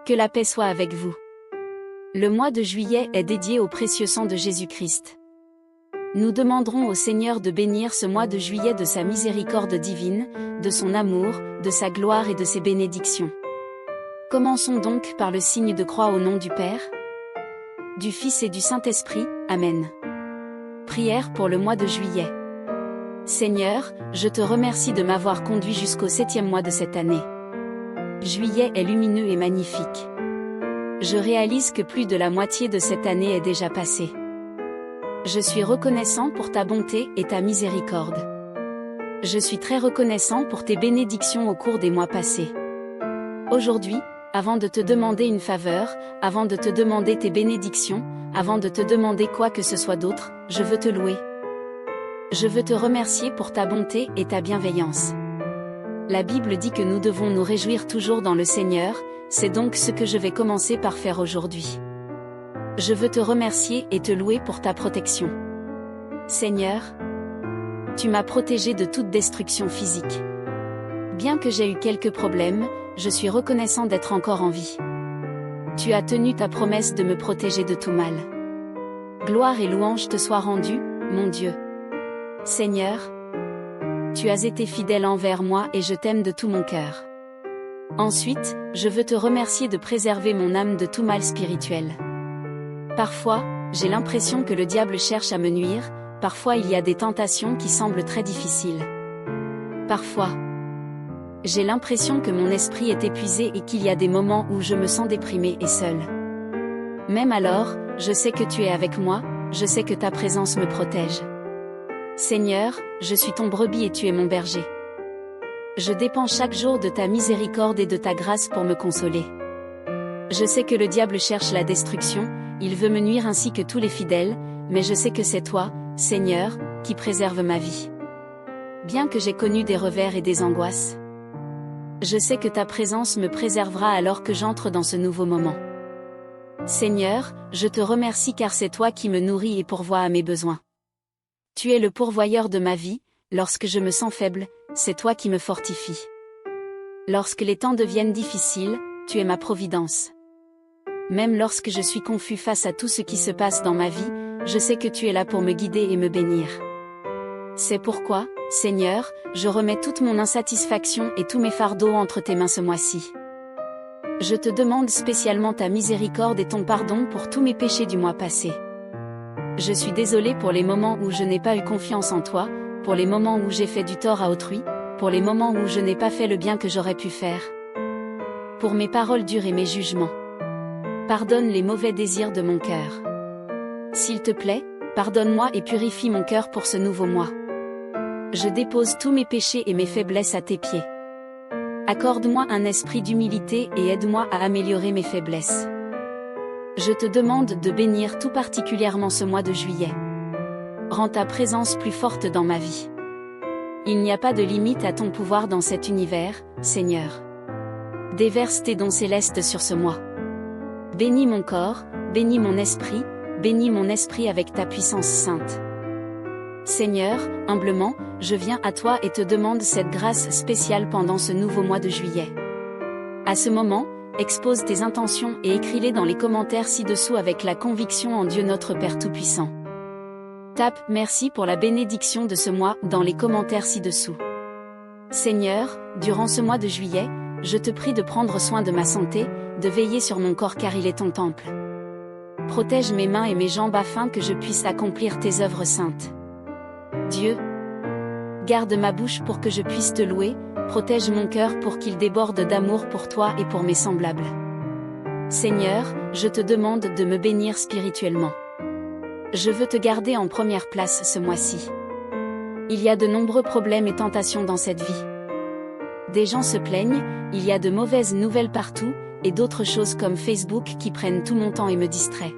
Que la paix soit avec vous. Le mois de juillet est dédié au précieux sang de Jésus-Christ. Nous demanderons au Seigneur de bénir ce mois de juillet de sa miséricorde divine, de son amour, de sa gloire et de ses bénédictions. Commençons donc par le signe de croix au nom du Père, du Fils et du Saint-Esprit. Amen. Prière pour le mois de juillet. Seigneur, je te remercie de m'avoir conduit jusqu'au 7e mois de cette année. Juillet est lumineux et magnifique. Je réalise que plus de la moitié de cette année est déjà passée. Je suis reconnaissant pour ta bonté et ta miséricorde. Je suis très reconnaissant pour tes bénédictions au cours des mois passés. Aujourd'hui, avant de te demander une faveur, avant de te demander tes bénédictions, avant de te demander quoi que ce soit d'autre, je veux te louer. Je veux te remercier pour ta bonté et ta bienveillance. La Bible dit que nous devons nous réjouir toujours dans le Seigneur, c'est donc ce que je vais commencer par faire aujourd'hui. Je veux te remercier et te louer pour ta protection. Seigneur, tu m'as protégé de toute destruction physique. Bien que j'ai eu quelques problèmes, je suis reconnaissant d'être encore en vie. Tu as tenu ta promesse de me protéger de tout mal. Gloire et louange te soient rendues, mon Dieu. Seigneur, tu as été fidèle envers moi et je t'aime de tout mon cœur. Ensuite, je veux te remercier de préserver mon âme de tout mal spirituel. Parfois, j'ai l'impression que le diable cherche à me nuire, parfois il y a des tentations qui semblent très difficiles. Parfois, j'ai l'impression que mon esprit est épuisé et qu'il y a des moments où je me sens déprimé et seul. Même alors, je sais que tu es avec moi, je sais que ta présence me protège. Seigneur, je suis ton brebis et tu es mon berger. Je dépends chaque jour de ta miséricorde et de ta grâce pour me consoler. Je sais que le diable cherche la destruction, il veut me nuire ainsi que tous les fidèles, mais je sais que c'est toi, Seigneur, qui préserve ma vie. Bien que j'ai connu des revers et des angoisses, je sais que ta présence me préservera alors que j'entre dans ce nouveau moment. Seigneur, je te remercie car c'est toi qui me nourris et pourvois à mes besoins. Tu es le pourvoyeur de ma vie, lorsque je me sens faible, c'est toi qui me fortifie. Lorsque les temps deviennent difficiles, tu es ma providence. Même lorsque je suis confus face à tout ce qui se passe dans ma vie, je sais que tu es là pour me guider et me bénir. C'est pourquoi, Seigneur, je remets toute mon insatisfaction et tous mes fardeaux entre tes mains ce mois-ci. Je te demande spécialement ta miséricorde et ton pardon pour tous mes péchés du mois passé. Je suis désolé pour les moments où je n'ai pas eu confiance en toi, pour les moments où j'ai fait du tort à autrui, pour les moments où je n'ai pas fait le bien que j'aurais pu faire. Pour mes paroles dures et mes jugements. Pardonne les mauvais désirs de mon cœur. S'il te plaît, pardonne-moi et purifie mon cœur pour ce nouveau mois. Je dépose tous mes péchés et mes faiblesses à tes pieds. Accorde-moi un esprit d'humilité et aide-moi à améliorer mes faiblesses. Je te demande de bénir tout particulièrement ce mois de juillet. Rends ta présence plus forte dans ma vie. Il n'y a pas de limite à ton pouvoir dans cet univers, Seigneur. Déverse tes dons célestes sur ce mois. Bénis mon corps, bénis mon esprit avec ta puissance sainte. Seigneur, humblement, je viens à toi et te demande cette grâce spéciale pendant ce nouveau mois de juillet. À ce moment, expose tes intentions et écris-les dans les commentaires ci-dessous avec la conviction en Dieu notre Père Tout-Puissant. Tape « Merci pour la bénédiction de ce mois » dans les commentaires ci-dessous. Seigneur, durant ce mois de juillet, je te prie de prendre soin de ma santé, de veiller sur mon corps car il est ton temple. Protège mes mains et mes jambes afin que je puisse accomplir tes œuvres saintes. Dieu, garde ma bouche pour que je puisse te louer, protège mon cœur pour qu'il déborde d'amour pour toi et pour mes semblables. Seigneur, je te demande de me bénir spirituellement. Je veux te garder en première place ce mois-ci. Il y a de nombreux problèmes et tentations dans cette vie. Des gens se plaignent, il y a de mauvaises nouvelles partout, et d'autres choses comme Facebook qui prennent tout mon temps et me distraient.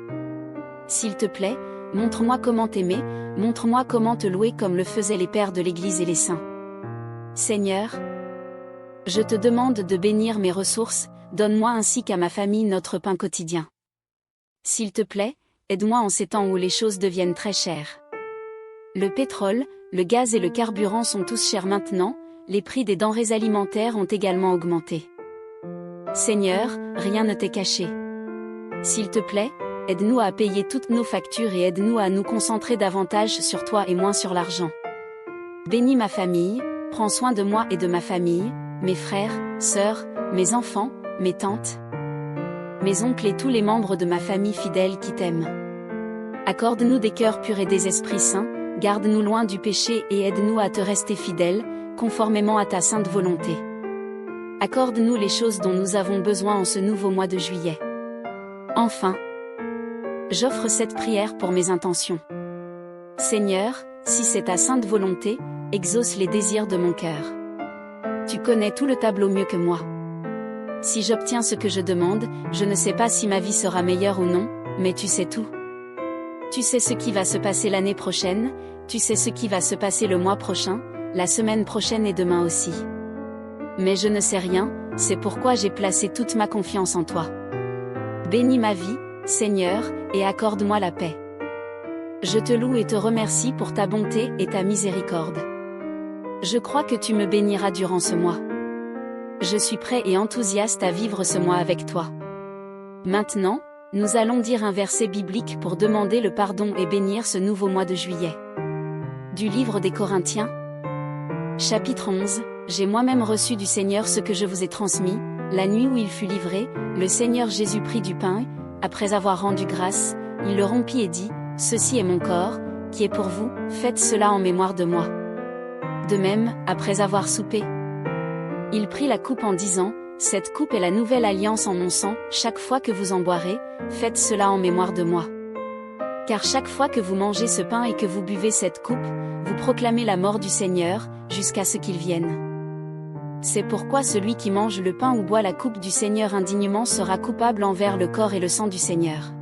S'il te plaît, montre-moi comment t'aimer, montre-moi comment te louer comme le faisaient les pères de l'Église et les saints. Seigneur, je te demande de bénir mes ressources, donne-moi ainsi qu'à ma famille notre pain quotidien. S'il te plaît, aide-moi en ces temps où les choses deviennent très chères. Le pétrole, le gaz et le carburant sont tous chers maintenant, les prix des denrées alimentaires ont également augmenté. Seigneur, rien ne t'est caché. S'il te plaît, aide-nous à payer toutes nos factures et aide-nous à nous concentrer davantage sur toi et moins sur l'argent. Bénis ma famille, prends soin de moi et de ma famille, mes frères, sœurs, mes enfants, mes tantes, mes oncles et tous les membres de ma famille fidèle qui t'aiment. Accorde-nous des cœurs purs et des esprits saints, garde-nous loin du péché et aide-nous à te rester fidèles, conformément à ta sainte volonté. Accorde-nous les choses dont nous avons besoin en ce nouveau mois de juillet. Enfin, j'offre cette prière pour mes intentions. Seigneur, si c'est ta sainte volonté, exauce les désirs de mon cœur. Tu connais tout le tableau mieux que moi. Si j'obtiens ce que je demande, je ne sais pas si ma vie sera meilleure ou non, mais tu sais tout. Tu sais ce qui va se passer l'année prochaine, tu sais ce qui va se passer le mois prochain, la semaine prochaine et demain aussi. Mais je ne sais rien, c'est pourquoi j'ai placé toute ma confiance en toi. Bénis ma vie, Seigneur, et accorde-moi la paix. Je te loue et te remercie pour ta bonté et ta miséricorde. Je crois que tu me béniras durant ce mois. Je suis prêt et enthousiaste à vivre ce mois avec toi. Maintenant, nous allons dire un verset biblique pour demander le pardon et bénir ce nouveau mois de juillet. Du livre des Corinthiens. Chapitre 11. J'ai moi-même reçu du Seigneur ce que je vous ai transmis, la nuit où il fut livré, le Seigneur Jésus prit du pain, après avoir rendu grâce, il le rompit et dit, « Ceci est mon corps, qui est pour vous, faites cela en mémoire de moi. » De même, après avoir soupé, il prit la coupe en disant, « Cette coupe est la nouvelle alliance en mon sang, chaque fois que vous en boirez, faites cela en mémoire de moi. Car chaque fois que vous mangez ce pain et que vous buvez cette coupe, vous proclamez la mort du Seigneur, jusqu'à ce qu'il vienne. C'est pourquoi celui qui mange le pain ou boit la coupe du Seigneur indignement sera coupable envers le corps et le sang du Seigneur.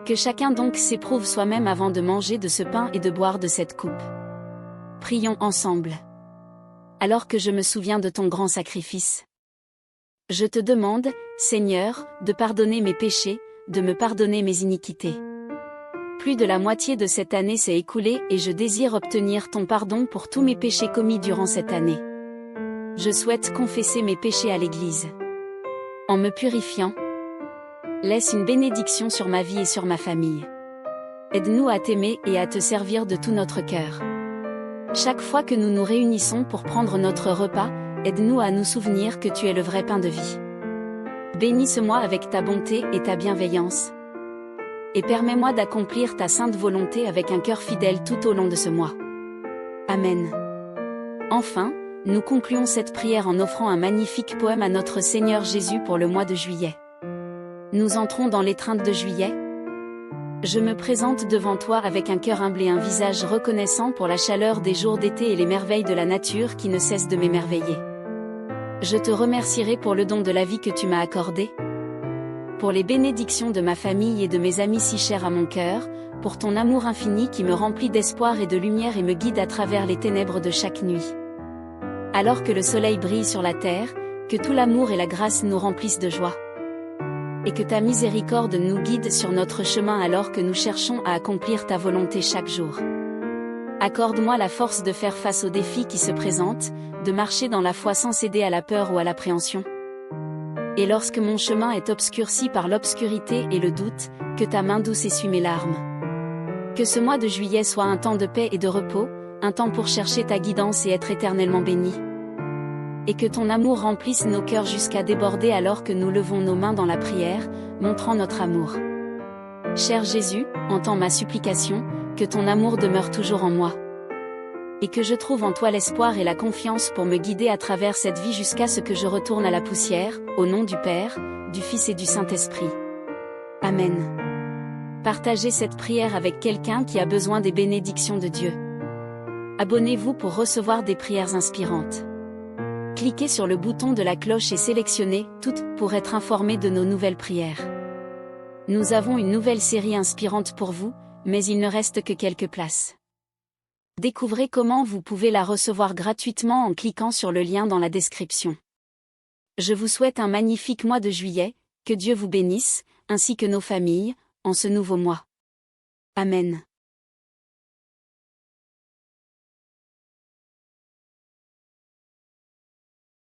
Que chacun donc s'éprouve soi-même avant de manger de ce pain et de boire de cette coupe. » Prions ensemble. Alors que je me souviens de ton grand sacrifice, je te demande, Seigneur, de pardonner mes péchés, de me pardonner mes iniquités. Plus de la moitié de cette année s'est écoulée et je désire obtenir ton pardon pour tous mes péchés commis durant cette année. Je souhaite confesser mes péchés à l'Église. En me purifiant, laisse une bénédiction sur ma vie et sur ma famille. Aide-nous à t'aimer et à te servir de tout notre cœur. Chaque fois que nous nous réunissons pour prendre notre repas, aide-nous à nous souvenir que tu es le vrai pain de vie. Bénis ce mois avec ta bonté et ta bienveillance. Et permets-moi d'accomplir ta sainte volonté avec un cœur fidèle tout au long de ce mois. Amen. Enfin, nous concluons cette prière en offrant un magnifique poème à notre Seigneur Jésus pour le mois de juillet. Nous entrons dans l'étreinte de juillet. Je me présente devant toi avec un cœur humble et un visage reconnaissant pour la chaleur des jours d'été et les merveilles de la nature qui ne cessent de m'émerveiller. Je te remercierai pour le don de la vie que tu m'as accordé, pour les bénédictions de ma famille et de mes amis si chers à mon cœur, pour ton amour infini qui me remplit d'espoir et de lumière et me guide à travers les ténèbres de chaque nuit. Alors que le soleil brille sur la terre, que tout l'amour et la grâce nous remplissent de joie. Et que ta miséricorde nous guide sur notre chemin alors que nous cherchons à accomplir ta volonté chaque jour. Accorde-moi la force de faire face aux défis qui se présentent, de marcher dans la foi sans céder à la peur ou à l'appréhension. Et lorsque mon chemin est obscurci par l'obscurité et le doute, que ta main douce essuie mes larmes. Que ce mois de juillet soit un temps de paix et de repos, un temps pour chercher ta guidance et être éternellement béni. Et que ton amour remplisse nos cœurs jusqu'à déborder alors que nous levons nos mains dans la prière, montrant notre amour. Cher Jésus, entends ma supplication, que ton amour demeure toujours en moi. Et que je trouve en toi l'espoir et la confiance pour me guider à travers cette vie jusqu'à ce que je retourne à la poussière, au nom du Père, du Fils et du Saint-Esprit. Amen. Partagez cette prière avec quelqu'un qui a besoin des bénédictions de Dieu. Abonnez-vous pour recevoir des prières inspirantes. Cliquez sur le bouton de la cloche et sélectionnez « Toutes » pour être informé de nos nouvelles prières. Nous avons une nouvelle série inspirante pour vous, mais il ne reste que quelques places. Découvrez comment vous pouvez la recevoir gratuitement en cliquant sur le lien dans la description. Je vous souhaite un magnifique mois de juillet, que Dieu vous bénisse, ainsi que nos familles, en ce nouveau mois. Amen.